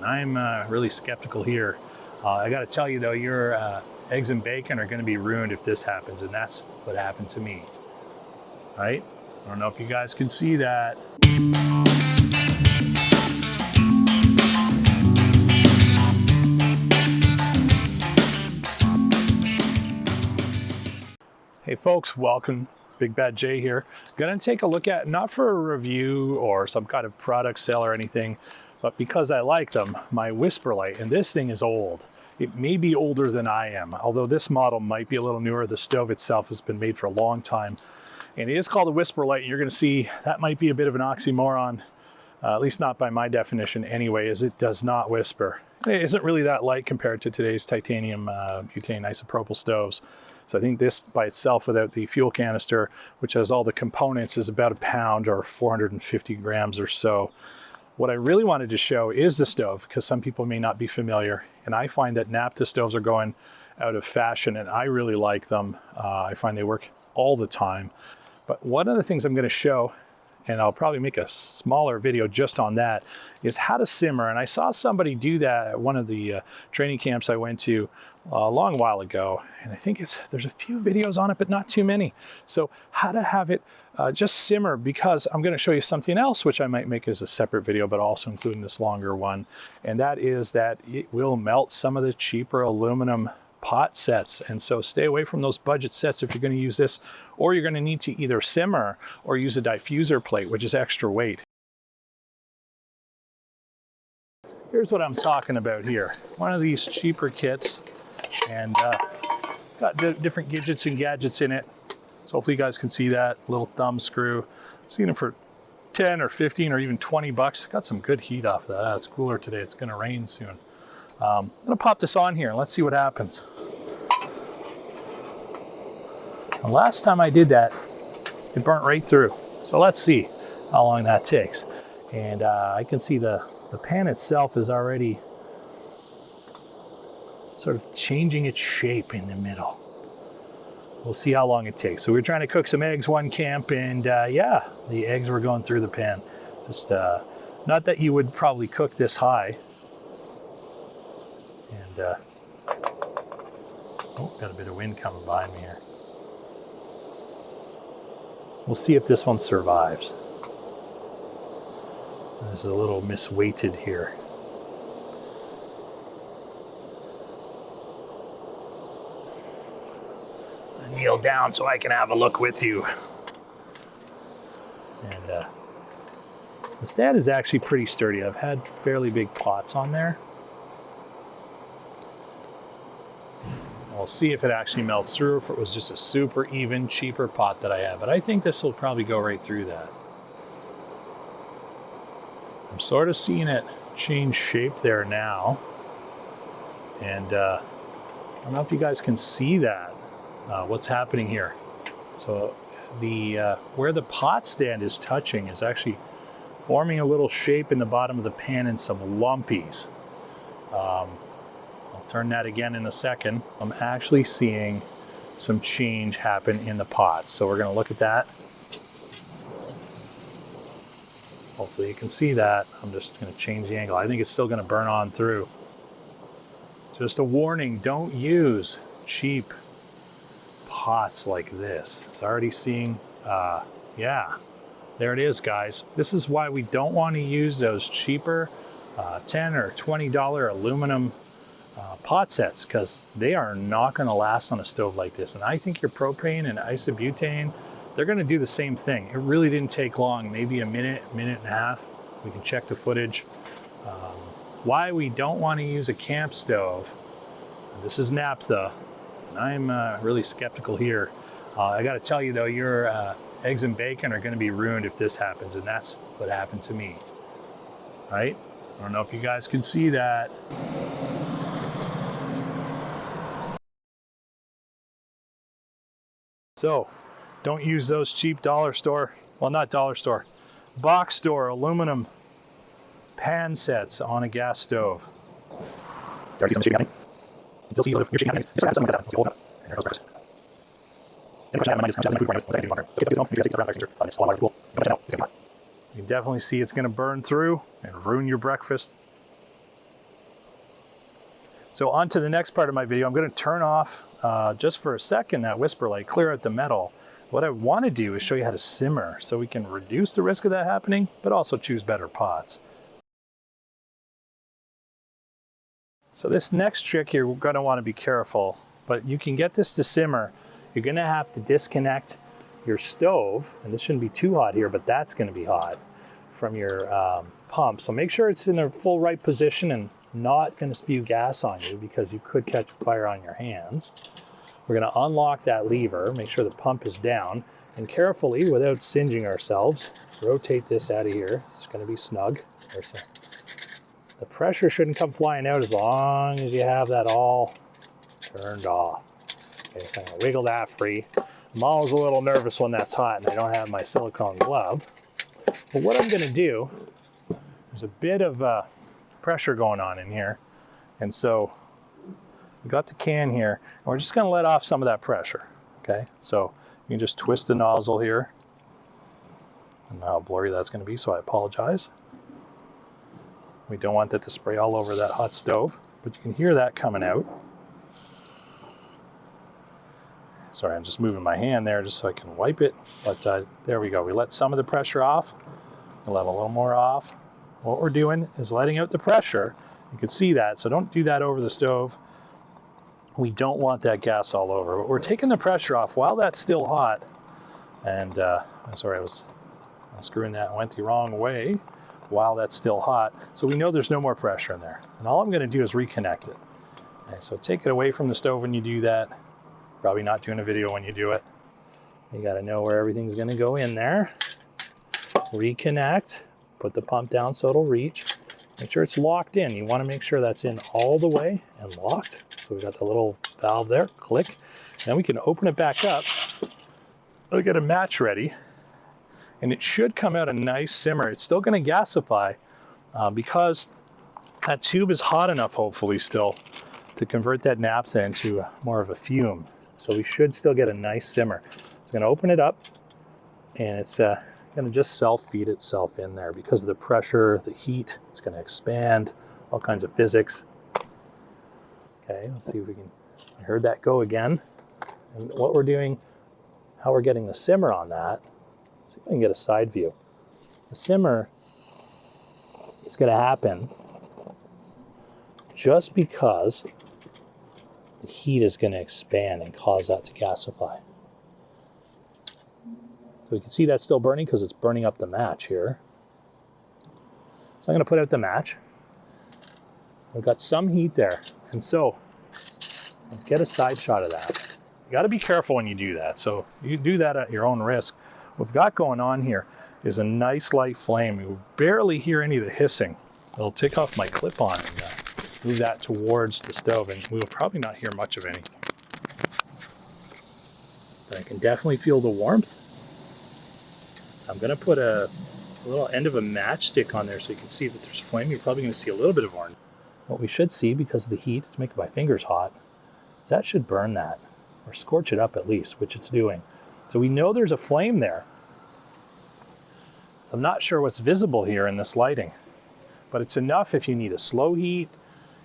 I'm really skeptical here. I got to tell you though, your eggs and bacon are going to be ruined if this happens, and that's what happened to me. Right? I don't know if you guys can see that. Hey folks, welcome. Big Bad J here. Gonna take a look at, not for a review or some kind of product sale or anything, but because I like them, my Whisperlite. And this thing is old. It may be older than I am, although this model might be a little newer. The stove itself has been made for a long time. And it is called a Whisperlite, and you're gonna see that might be a bit of an oxymoron, at least not by my definition anyway, as it does not whisper. It isn't really that light compared to today's titanium butane isopropyl stoves. So I think this by itself, without the fuel canister, which has all the components, is about a pound or 450 grams or so. What I really wanted to show is the stove, because some people may not be familiar. And I find that naphtha stoves are going out of fashion, and I really like them. I find they work all the time. But one of the things I'm going to show, and I'll probably make a smaller video just on that, is how to simmer. And I saw somebody do that at one of the training camps I went to a long while ago, and I think there's a few videos on it, but not too many. So how to have it just simmer, because I'm going to show you something else which I might make as a separate video, but also including this longer one, and that is that it will melt some of the cheaper aluminum pot sets. And so stay away from those budget sets if you're going to use this, or you're going to need to either simmer or use a diffuser plate, which is extra weight. Here's what I'm talking about here. One of these cheaper kits, and got different gadgets and gadgets in it. So hopefully you guys can see that little thumb screw. Seen it for 10 or 15 or even 20 bucks. Got some good heat off of that. It's cooler today. It's going to rain soon. I'm going to pop this on here and let's see what happens. The last time I did that, it burnt right through. So let's see how long that takes. And I can see the pan itself is already sort of changing its shape in the middle. We'll see how long it takes. So we're trying to cook some eggs one camp, and yeah, the eggs were going through the pan. Just not that you would probably cook this high. And oh, got a bit of wind coming behind me here. We'll see if this one survives. This is a little misweighted here. Kneel down so I can have a look with you. And the stand is actually pretty sturdy. I've had fairly big pots on there. We'll see if it actually melts through, if it was just a super even, cheaper pot that I have. But I think this will probably go right through that. I'm sort of seeing it change shape there now. And I don't know if you guys can see that. What's happening here. So the where the pot stand is touching is actually forming a little shape in the bottom of the pan and some lumpies. I'll turn that again in a second. I'm actually seeing some change happen in the pot. So we're going to look at that. Hopefully you can see that. I'm just going to change the angle. I think it's still going to burn on through. Just a warning, don't use cheap pots like this. It's already seeing, yeah, there it is, guys. This is why we don't want to use those cheaper $10 or $20 aluminum pot sets, because they are not going to last on a stove like this. And I think your propane and isobutane, they're going to do the same thing. It really didn't take long, maybe a minute, minute and a half. We can check the footage. Why we don't want to use a camp stove, this is naphtha. I'm really skeptical here. I got to tell you though, your eggs and bacon are going to be ruined if this happens, and that's what happened to me. Right? I don't know if you guys can see that. So, don't use those cheap dollar store, well, not dollar store, box store aluminum pan sets on a gas stove. You'll see your shaking happening. Just have something like that. Hold up. And there goes the breakfast. Then question I have in mind is how much food requirements. What's that do longer? So get the food it's a lot of cool. You can definitely see it's going to burn through and ruin your breakfast. So on to the next part of my video. I'm going to turn off just for a second that Whisperlite, clear out the metal. What I want to do is show you how to simmer so we can reduce the risk of that happening, but also choose better pots. So this next trick you're going to want to be careful, but you can get this to simmer. You're going to have to disconnect your stove, and this shouldn't be too hot here, but that's going to be hot, from your pump. So make sure it's in the full right position and not going to spew gas on you, because you could catch fire on your hands. We're going to unlock that lever, make sure the pump is down, and carefully, without singeing ourselves, rotate this out of here. It's going to be snug. The pressure shouldn't come flying out as long as you have that all turned off. Okay, so I'm going to wiggle that free. I'm always a little nervous when that's hot and I don't have my silicone glove. But what I'm going to do, there's a bit of pressure going on in here, and so we got the can here, and we're just going to let off some of that pressure. Okay, so you can just twist the nozzle here. I don't know how blurry that's going to be, so I apologize. We don't want that to spray all over that hot stove, but you can hear that coming out. Sorry, I'm just moving my hand there just so I can wipe it, but there we go. We let some of the pressure off. We'll let a little more off. What we're doing is letting out the pressure. You can see that, so don't do that over the stove. We don't want that gas all over, but we're taking the pressure off while that's still hot. And I'm sorry, I was screwing that, went the wrong way while that's still hot. So we know there's no more pressure in there. And all I'm gonna do is reconnect it. Okay, so take it away from the stove when you do that. Probably not doing a video when you do it. You gotta know where everything's gonna go in there. Reconnect, put the pump down so it'll reach. Make sure it's locked in. You wanna make sure that's in all the way and locked. So we've got the little valve there, click. Then we can open it back up. We'll get a match ready. And it should come out a nice simmer. It's still gonna gasify because that tube is hot enough, hopefully still, to convert that naphtha into more of a fume. So we should still get a nice simmer. It's gonna open it up, and it's gonna just self-feed itself in there because of the pressure, the heat. It's gonna expand, all kinds of physics. Okay, let's see if we can, I heard that go again. And what we're doing, how we're getting the simmer on that, see if I can get a side view. The simmer is gonna happen just because the heat is going to expand and cause that to gasify. So we can see that's still burning because it's burning up the match here. So I'm going to put out the match. We've got some heat there, and so get a side shot of that. You got to be careful when you do that. So you do that at your own risk. What we've got going on here is a nice light flame. You barely hear any of the hissing. It'll take off my clip-on and move that towards the stove, and we will probably not hear much of anything. But I can definitely feel the warmth. I'm going to put a little end of a matchstick on there so you can see that there's flame. You're probably going to see a little bit of orange. What we should see, because of the heat, it's making my fingers hot, is that should burn that, or scorch it up at least, which it's doing. So we know there's a flame there. I'm not sure what's visible here in this lighting, but it's enough if you need a slow heat.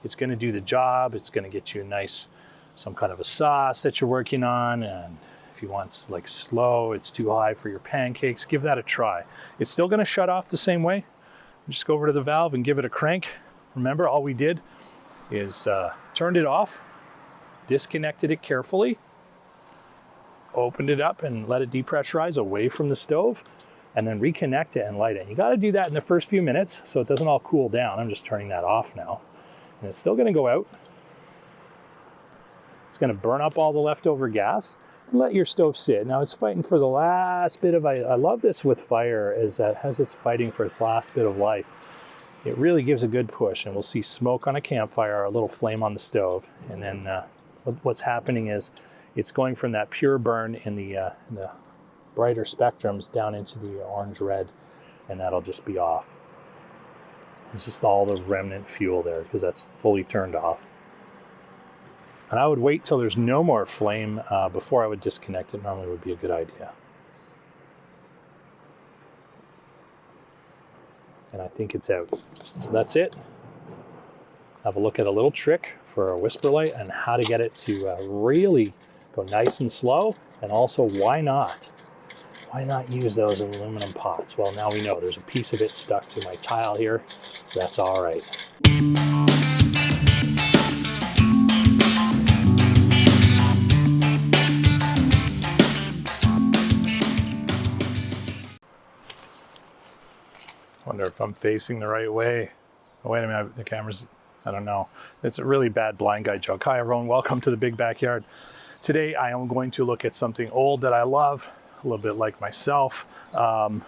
It's going to do the job. It's going to get you a nice, some kind of a sauce that you're working on. And if you want like slow, it's too high for your pancakes, give that a try. It's still going to shut off the same way. Just go over to the valve and give it a crank. Remember, all we did is turned it off, disconnected it carefully, opened it up and let it depressurize away from the stove, and then reconnect it and light it. You got to do that in the first few minutes so it doesn't all cool down. I'm just turning that off now. And it's still going to go out. It's going to burn up all the leftover gas and let your stove sit. Now it's fighting for the last bit of, I love this with fire, is that as it's fighting for its last bit of life, it really gives a good push, and we'll see smoke on a campfire, a little flame on the stove. And then what's happening is it's going from that pure burn in the brighter spectrums down into the orange-red, and that'll just be off. It's just all the remnant fuel there because that's fully turned off. And I would wait till there's no more flame before I would disconnect it. Normally would be a good idea. And I think it's out. So that's it. Have a look at a little trick for a Whisperlite and how to get it to really go nice and slow. And also, why not? Why not use those aluminum pots? Well, now we know there's a piece of it stuck to my tile here. That's all right. Wonder if I'm facing the right way. Oh, wait a minute, the camera's, I don't know. It's a really bad blind guide joke. Hi everyone, welcome to the Big Backyard. Today I am going to look at something old that I love, a little bit like myself, a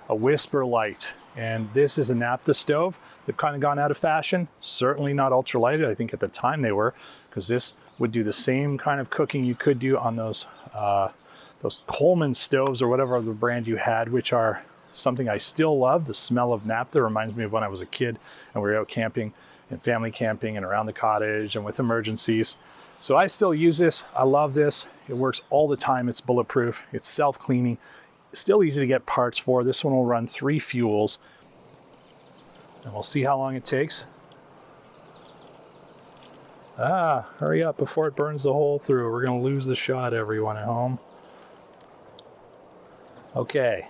Whisperlite. And this is a naphtha stove. They've kind of gone out of fashion, certainly not ultralighted. I think at the time they were, because this would do the same kind of cooking you could do on those Coleman stoves or whatever other brand you had, which are something I still love. The smell of naphtha reminds me of when I was a kid and we were out camping and family camping and around the cottage and with emergencies. So I still use this. I love this. It works all the time. It's bulletproof. It's self-cleaning. Still easy to get parts for. This one will run 3 fuels. And we'll see how long it takes. Hurry up before it burns the hole through. We're going to lose the shot, everyone at home. Okay,